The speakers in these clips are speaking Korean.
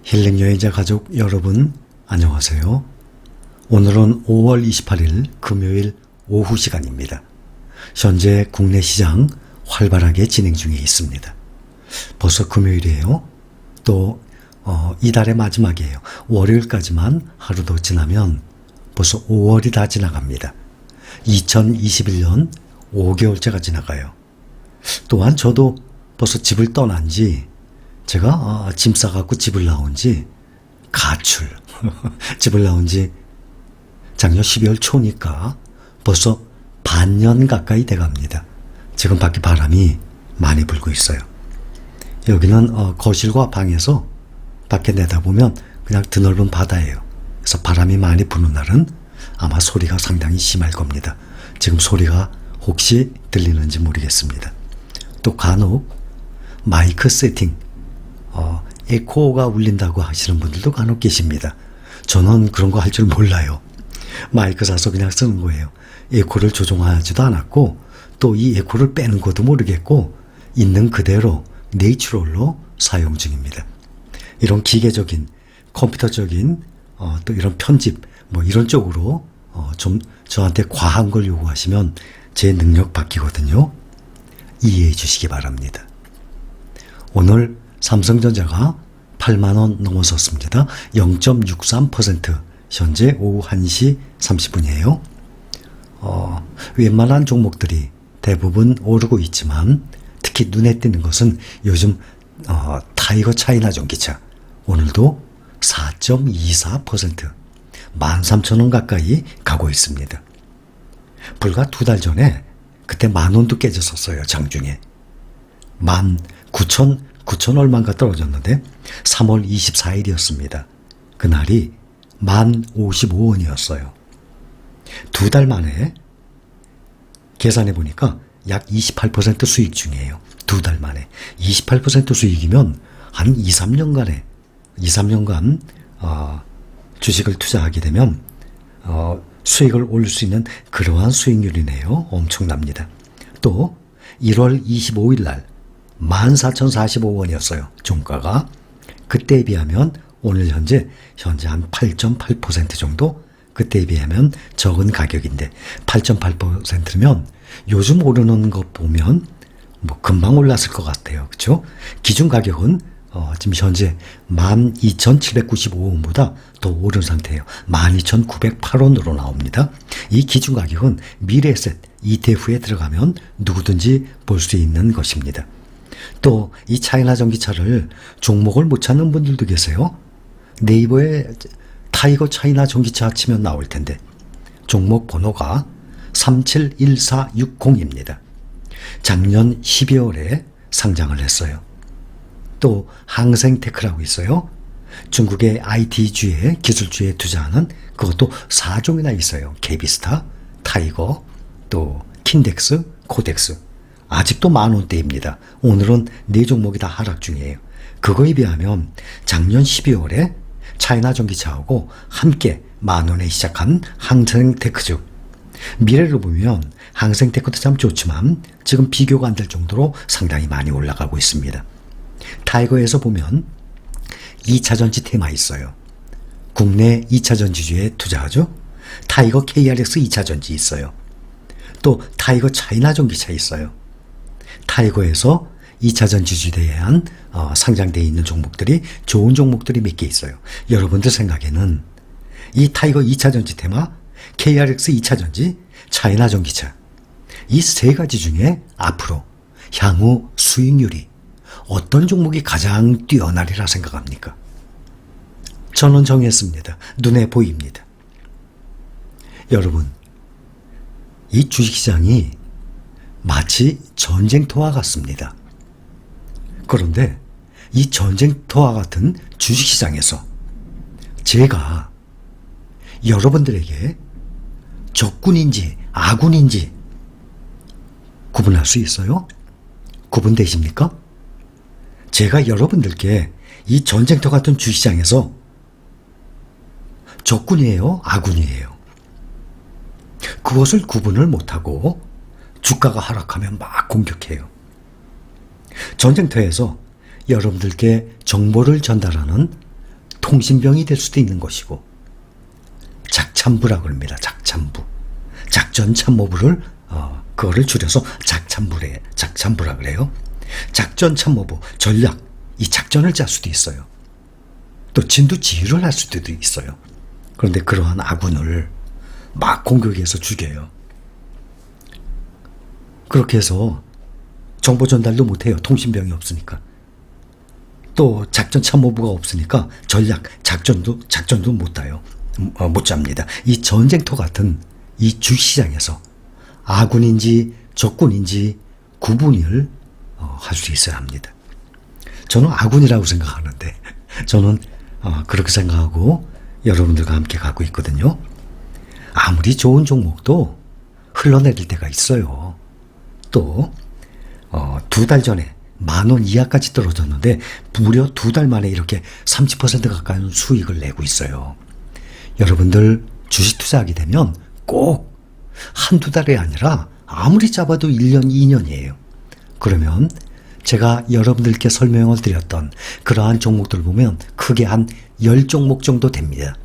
힐링 여행자 가족 여러분 안녕하세요. 오늘은 5월 28일 금요일 오후 시간입니다. 현재 국내 시장 활발하게 진행 중에 있습니다. 벌써 금요일이에요. 또 이달의 마지막이에요. 월요일까지만 하루 더 지나면 벌써 5월이 다 지나갑니다. 2021년 5개월째가 지나가요. 또한 저도 벌써 집을 떠난 지 제가 짐 싸갖고 집을 나온 지 가출 집을 나온 지 작년 12월 초니까 벌써 반년 가까이 돼갑니다. 지금 밖에 바람이 많이 불고 있어요. 여기는 거실과 방에서 밖에 내다보면 그냥 드넓은 바다예요. 그래서 바람이 많이 부는 날은 아마 소리가 상당히 심할 겁니다. 지금 소리가 혹시 들리는지 모르겠습니다. 또 간혹 마이크 세팅 에코가 울린다고 하시는 분들도 간혹 계십니다. 저는 그런 거 할 줄 몰라요. 마이크 사서 그냥 쓰는 거예요. 에코를 조종하지도 않았고 또 이 에코를 빼는 것도 모르겠고 있는 그대로 내추럴로 사용 중입니다. 이런 기계적인 컴퓨터적인 또 이런 편집 이런 쪽으로 좀 저한테 과한 걸 요구하시면 제 능력 바뀌거든요. 이해해 주시기 바랍니다. 오늘 삼성전자가 8만원 넘어섰습니다. 0.63% 현재 오후 1시 30분이에요. 웬만한 종목들이 대부분 오르고 있지만 특히 눈에 띄는 것은 요즘 타이거 차이나 전기차 오늘도 4.24% 13,000원 가까이 가고 있습니다. 불과 2달 전에 그때 10,000원도 깨졌었어요. 장중에 19,000 얼마인가 떨어졌는데 3월 24일이었습니다. 그날이 1055원이었어요. 2달 만에 계산해 보니까 약 28% 수익 중이에요. 2달 만에 28% 수익이면 한 2, 3년간 주식을 투자하게 되면 수익을 올릴 수 있는 그러한 수익률이네요. 엄청납니다. 또 1월 25일 날 14,045원이었어요. 종가가. 그때에 비하면 오늘 현재 한 8.8% 정도 그때에 비하면 적은 가격인데 8.8%면 요즘 오르는 것 보면 금방 올랐을 것 같아요. 그렇죠? 기준 가격은 지금 현재 12,795원보다 더 오른 상태예요. 12,908원으로 나옵니다. 이 기준 가격은 미래에셋 ETF에 들어가면 누구든지 볼 수 있는 것입니다. 또 이 차이나 전기차를 종목을 못 찾는 분들도 계세요. 네이버에 타이거 차이나 전기차 치면 나올 텐데 종목 번호가 371460입니다. 작년 12월에 상장을 했어요. 또 항생테크라고 있어요. 중국의 IT주에 기술주에 투자하는 그것도 4종이나 있어요. 케비스타, 타이거, 또 킨덱스, 코덱스. 아직도 10,000원대입니다. 오늘은 4종목이 다 하락 중이에요. 그거에 비하면 작년 12월에 차이나 전기차하고 함께 10,000원에 시작한 항생테크주. 미래를 보면 항생테크도 참 좋지만 지금 비교가 안 될 정도로 상당히 많이 올라가고 있습니다. 타이거에서 보면 2차전지 테마 있어요. 국내 2차전지주에 투자하죠. 타이거 KRX 2차전지 있어요. 또 타이거 차이나 전기차 있어요. 타이거에서 2차전지주에 대한 상장되어 있는 종목들이 좋은 종목들이 몇 개 있어요. 여러분들 생각에는 이 타이거 2차전지 테마, KRX 2차전지, 차이나 전기차 이 세 가지 중에 앞으로 향후 수익률이 어떤 종목이 가장 뛰어나리라 생각합니까? 저는 정했습니다. 눈에 보입니다. 여러분, 이 주식시장이 마치 전쟁터와 같습니다. 그런데 이 전쟁터와 같은 주식시장에서 제가 여러분들에게 적군인지 아군인지 구분할 수 있어요? 구분되십니까? 제가 여러분들께 이 전쟁터 같은 주식시장에서 적군이에요? 아군이에요? 그것을 구분을 못하고 주가가 하락하면 막 공격해요. 전쟁터에서 여러분들께 정보를 전달하는 통신병이 될 수도 있는 것이고, 작참부라고 합니다. 작참부. 작전참모부를 그거를 줄여서 작참부라 그래요. 작전참모부, 전략, 이 작전을 짤 수도 있어요. 또 진두지휘를 할 수도 있어요. 그런데 그러한 아군을 막 공격해서 죽여요. 그렇게 해서 정보 전달도 못해요. 통신병이 없으니까. 또 작전참모부가 없으니까 전략, 작전도 못 짜요. 못 잡니다. 이 전쟁터 같은 이 주시장에서 아군인지 적군인지 구분을 할 수 있어야 합니다. 저는 아군이라고 생각하는데, 저는 그렇게 생각하고 여러분들과 함께 가고 있거든요. 아무리 좋은 종목도 흘러내릴 때가 있어요. 또 2달 전에 10,000원 이하까지 떨어졌는데 무려 2달 만에 이렇게 30% 가까운 수익을 내고 있어요. 여러분들 주식 투자하게 되면 꼭 한두 달이 아니라 아무리 잡아도 1년, 2년이에요. 그러면 제가 여러분들께 설명을 드렸던 그러한 종목들 보면 크게 한 10종목 정도 됩니다.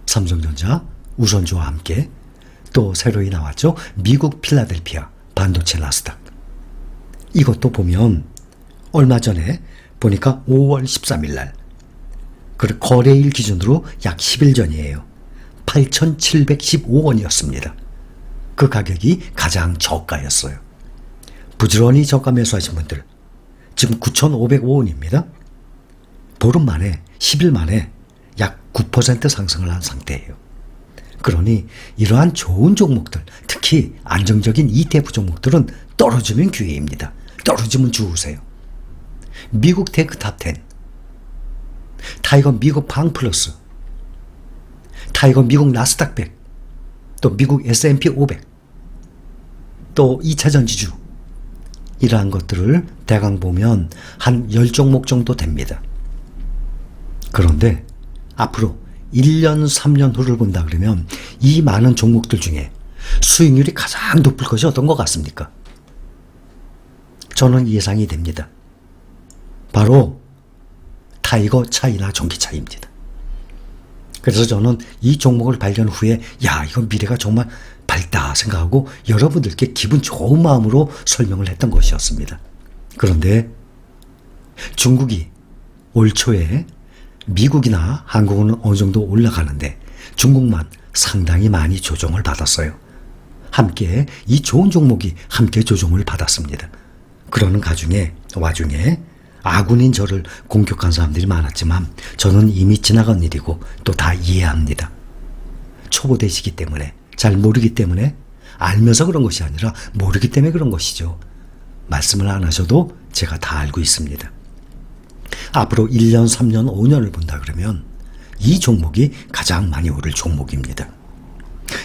삼성전자, 우선주와 함께 또 새로이 나왔죠. 미국 필라델피아 반도체 나스닥. 이것도 보면 얼마 전에 보니까 5월 13일 날 거래일 기준으로 약 10일 전이에요. 8,715원이었습니다. 그 가격이 가장 저가였어요. 부지런히 저가 매수하신 분들 지금 9,505원입니다. 보름 만에 10일 만에 약 9% 상승을 한 상태예요. 그러니 이러한 좋은 종목들, 특히 안정적인 ETF 종목들은 떨어지면 기회입니다. 떨어지면 주우세요. 미국 테크 탑10, 타이거 미국 방 플러스, 타이거 미국 나스닥 100, 또 미국 S&P 500, 또 2차전 지주, 이러한 것들을 대강 보면 한 10종목 정도 됩니다. 그런데 앞으로 1년, 3년 후를 본다 그러면 이 많은 종목들 중에 수익률이 가장 높을 것이 어떤 것 같습니까? 저는 예상이 됩니다. 바로 타이거 차이나 전기차입니다. 그래서 저는 이 종목을 발견 후에 야, 이건 미래가 정말 밝다 생각하고 여러분들께 기분 좋은 마음으로 설명을 했던 것이었습니다. 그런데 중국이 올 초에 미국이나 한국은 어느 정도 올라가는데 중국만 상당히 많이 조정을 받았어요. 함께 이 좋은 종목이 함께 조정을 받았습니다. 그러는 와중에 아군인 저를 공격한 사람들이 많았지만 저는 이미 지나간 일이고 또 다 이해합니다. 초보되시기 때문에, 잘 모르기 때문에, 알면서 그런 것이 아니라 모르기 때문에 그런 것이죠. 말씀을 안 하셔도 제가 다 알고 있습니다. 앞으로 1년, 3년, 5년을 본다 그러면 이 종목이 가장 많이 오를 종목입니다.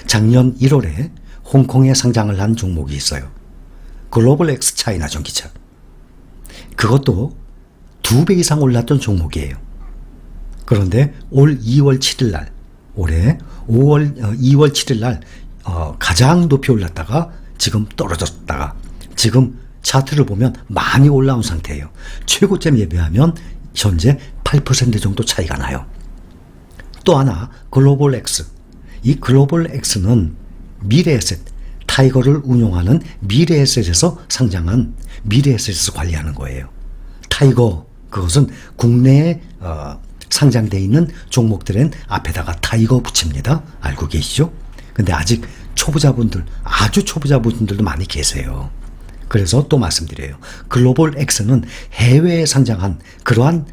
작년 1월에 홍콩에 상장을 한 종목이 있어요. 글로벌 X 차이나 전기차. 그것도 2배 이상 올랐던 종목이에요. 그런데 올 2월 7일 날, 올해 2월 7일 날 가장 높이 올랐다가 지금 떨어졌다가 지금 차트를 보면 많이 올라온 상태예요. 최고점에 비하면 현재 8% 정도 차이가 나요. 또 하나 글로벌 X. 이 글로벌 X는 미래에셋, 타이거를 운용하는 미래에셋에서 상장한 미래에셋에서 관리하는 거예요. 타이거, 그것은 국내에 상장되어 있는 종목들은 앞에다가 타이거 붙입니다. 알고 계시죠? 근데 아직 초보자분들, 아주 초보자분들도 많이 계세요. 그래서 또 말씀드려요. 글로벌 X는 해외에 상장한 그러한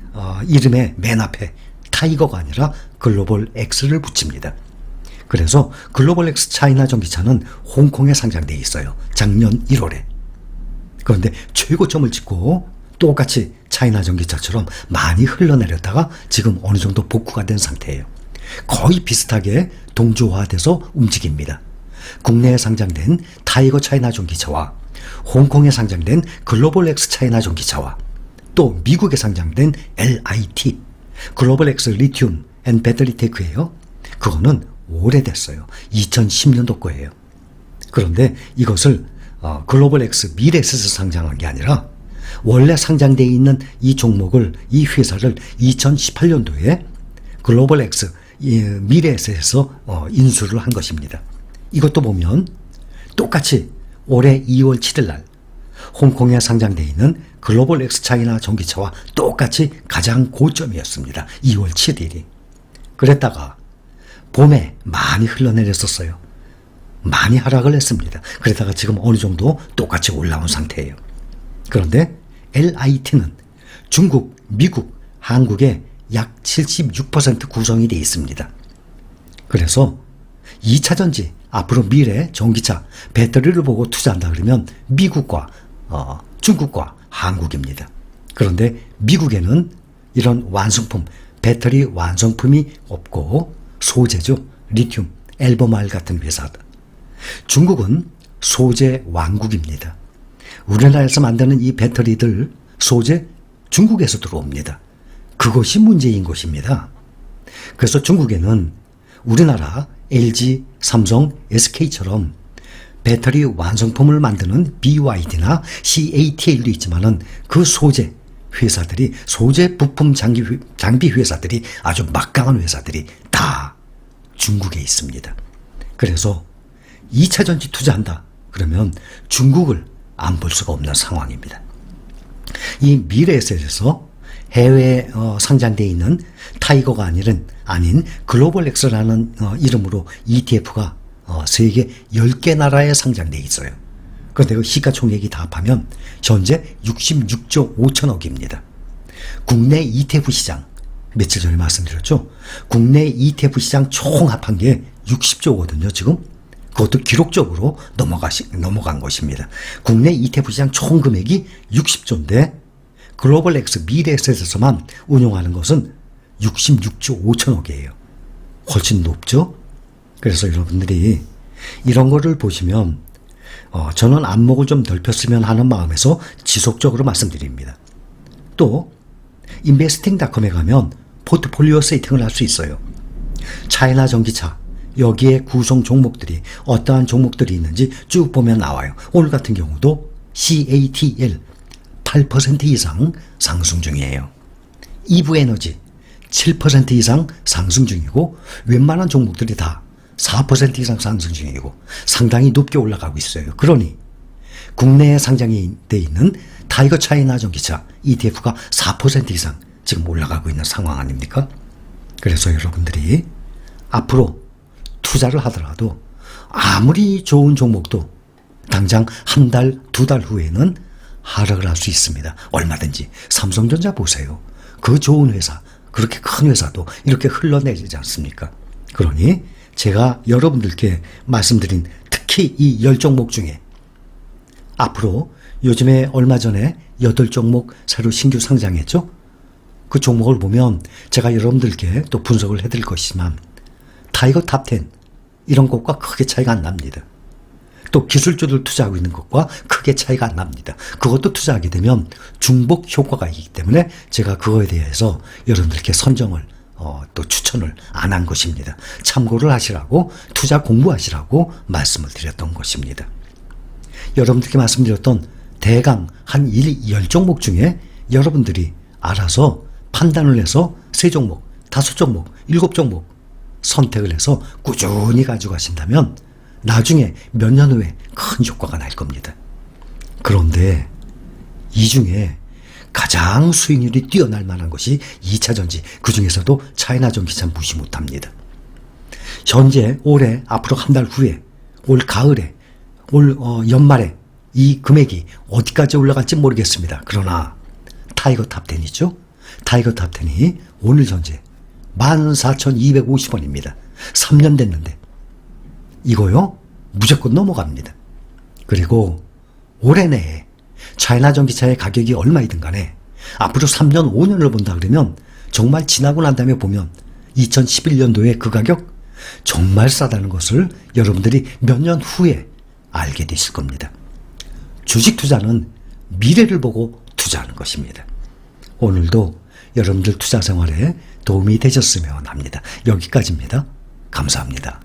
이름의 맨 앞에 타이거가 아니라 글로벌 X를 붙입니다. 그래서 글로벌 X 차이나 전기차는 홍콩에 상장되어 있어요. 작년 1월에. 그런데 최고점을 찍고 똑같이 차이나 전기차처럼 많이 흘러내렸다가 지금 어느 정도 복구가 된 상태예요. 거의 비슷하게 동조화돼서 움직입니다. 국내에 상장된 타이거 차이나 전기차와 홍콩에 상장된 글로벌 X 차이나 전기차와 또 미국에 상장된 LIT, 글로벌 X 리튬 앤 배터리 테크예요. 그거는 오래됐어요. 2010년도 거예요. 그런데 이것을 글로벌 X 미래에셋에서 상장한 게 아니라 원래 상장되어 있는 이 종목을, 이 회사를 2018년도에 글로벌 X 미래에셋에서 인수를 한 것입니다. 이것도 보면 똑같이 올해 2월 7일 날 홍콩에 상장되어 있는 글로벌 X 차이나 전기차와 똑같이 가장 고점이었습니다. 2월 7일이. 그랬다가 봄에 많이 흘러내렸었어요. 많이 하락을 했습니다. 그러다가 지금 어느 정도 똑같이 올라온 상태예요. 그런데 LIT는 중국, 미국, 한국의 약 76% 구성이 되어 있습니다. 그래서 2차전지, 앞으로 미래 전기차, 배터리를 보고 투자한다 그러면 미국과 중국과 한국입니다. 그런데 미국에는 이런 완성품, 배터리 완성품이 없고 소재죠. 리튬, 앨범알 같은 회사다. 중국은 소재 왕국입니다. 우리나라에서 만드는 이 배터리들 소재 중국에서 들어옵니다. 그것이 문제인 것입니다. 그래서 중국에는 우리나라 LG, 삼성, SK처럼 배터리 완성품을 만드는 BYD나 CATL도 있지만은 그 소재 회사들이, 소재 부품 장비 회사들이, 아주 막강한 회사들이 다 중국에 있습니다. 그래서 2차 전지 투자한다 그러면 중국을 안 볼 수가 없는 상황입니다. 이 미래에셋에서 해외에 상장되어 있는 타이거가 아닌 글로벌 X라는 이름으로 ETF가 세계 10개 나라에 상장되어 있어요. 그런데 그 시가총액이 다 합하면 현재 66조 5천억입니다. 국내 ETF 시장, 며칠 전에 말씀드렸죠. 국내 ETF 시장 총 합한 게 60조거든요, 지금. 그것도 기록적으로 넘어간 것입니다. 국내 ETF 시장 총 금액이 60조인데 글로벌 X 미래에셋에서만 운용하는 것은 66조 5천억이에요. 훨씬 높죠? 그래서 여러분들이 이런 거를 보시면 저는 안목을 좀 넓혔으면 하는 마음에서 지속적으로 말씀드립니다. 또 investing.com에 가면 포트폴리오 세팅을 할 수 있어요. 차이나 전기차, 여기에 구성 종목들이 어떠한 종목들이 있는지 쭉 보면 나와요. 오늘 같은 경우도 CATL 8% 이상 상승 중이에요. 이브에너지 7% 이상 상승 중이고 웬만한 종목들이 다 4% 이상 상승 중이고 상당히 높게 올라가고 있어요. 그러니 국내에 상장이 돼 있는 타이거 차이나 전기차 ETF가 4% 이상 지금 올라가고 있는 상황 아닙니까? 그래서 여러분들이 앞으로 투자를 하더라도 아무리 좋은 종목도 당장 한 달, 두 달 후에는 하락을 할 수 있습니다. 얼마든지. 삼성전자 보세요. 그 좋은 회사, 그렇게 큰 회사도 이렇게 흘러내리지 않습니까? 그러니 제가 여러분들께 말씀드린 특히 이 10종목 중에 앞으로 요즘에 얼마 전에 8종목 새로 신규 상장했죠? 그 종목을 보면 제가 여러분들께 또 분석을 해드릴 것이지만 타이거 탑10 이런 것과 크게 차이가 안 납니다. 또 기술주들 투자하고 있는 것과 크게 차이가 안 납니다. 그것도 투자하게 되면 중복 효과가 있기 때문에 제가 그거에 대해서 여러분들께 선정을 또 추천을 안 한 것입니다. 참고를 하시라고, 투자 공부하시라고 말씀을 드렸던 것입니다. 여러분들께 말씀드렸던 대강 한 10종목 중에 여러분들이 알아서 판단을 해서 3종목, 5종목, 7종목 선택을 해서 꾸준히 가져가신다면 나중에 몇 년 후에 큰 효과가 날 겁니다. 그런데 이 중에 가장 수익률이 뛰어날 만한 것이 2차전지, 그 중에서도 차이나 전기차 무시 못합니다. 현재 올해 앞으로 한 달 후에 올 가을에 올 연말에 이 금액이 어디까지 올라갈지 모르겠습니다. 그러나 타이거 탑10 있죠? 타이거 탑10이 오늘 현재 14,250원입니다. 3년 됐는데 이거요 무조건 넘어갑니다. 그리고 올해 내에 차이나 전기차의 가격이 얼마이든 간에 앞으로 3년 5년을 본다 그러면 정말 지나고 난 다음에 보면 2011년도에 그 가격 정말 싸다는 것을 여러분들이 몇 년 후에 알게 되실 겁니다. 주식 투자는 미래를 보고 투자하는 것입니다. 오늘도 여러분들 투자 생활에 도움이 되셨으면 합니다. 여기까지입니다. 감사합니다.